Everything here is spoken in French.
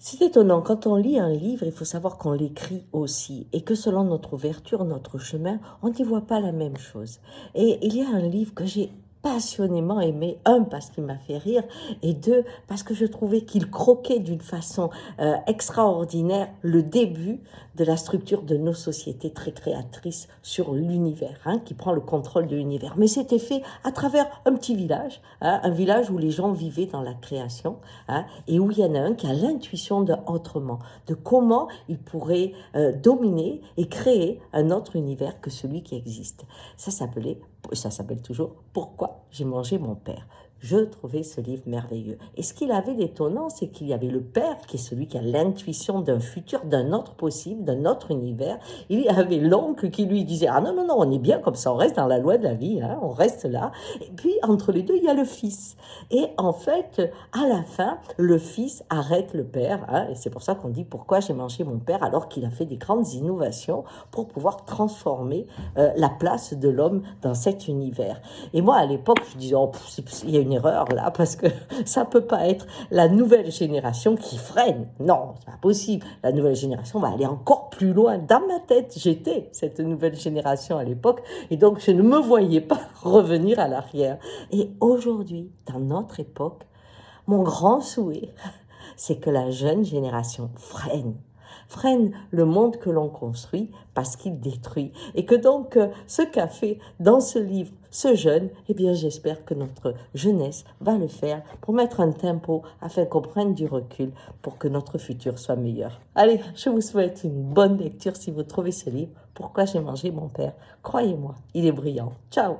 C'est étonnant, quand on lit un livre, il faut savoir qu'on l'écrit aussi et que selon notre ouverture, notre chemin, on n'y voit pas la même chose. Et il y a un livre que j'ai passionnément aimé, un parce qu'il m'a fait rire et deux parce que je trouvais qu'il croquait d'une façon extraordinaire le début de la structure de nos sociétés très créatrices sur l'univers, hein, qui prend le contrôle de l'univers. Mais c'était fait à travers un petit village, hein, un village où les gens vivaient dans la création, hein, et où il y en a un qui a l'intuition de autrement, de comment il pourrait dominer et créer un autre univers que celui qui existe. Ça s'appelle toujours Pourquoi j'ai mangé mon père. Je trouvais ce livre merveilleux. Et ce qu'il avait d'étonnant, c'est qu'il y avait le père, qui est celui qui a l'intuition d'un futur, d'un autre possible, d'un autre univers. Il y avait l'oncle qui lui disait « Ah non, non, non, on est bien comme ça, on reste dans la loi de la vie, hein, on reste là. » Et puis, entre les deux, il y a le fils. Et en fait, à la fin, le fils arrête le père, hein, et c'est pour ça qu'on dit « Pourquoi j'ai mangé mon père ?» alors qu'il a fait des grandes innovations pour pouvoir transformer la place de l'homme dans cet univers. Et moi, à l'époque, je disais, oh, il y a une erreur là, parce que ça peut pas être la nouvelle génération qui freine. Non, c'est pas possible. La nouvelle génération va aller encore plus loin. Dans ma tête, j'étais cette nouvelle génération à l'époque, et donc je ne me voyais pas revenir à l'arrière. Et aujourd'hui, dans notre époque, mon grand souhait, c'est que la jeune génération freine le monde que l'on construit parce qu'il détruit. Et que donc, ce qu'a fait dans ce livre ce jeune, eh bien j'espère que notre jeunesse va le faire pour mettre un tempo afin qu'on prenne du recul pour que notre futur soit meilleur. Allez, je vous souhaite une bonne lecture si vous trouvez ce livre. Pourquoi j'ai mangé mon père? Croyez-moi, il est brillant. Ciao!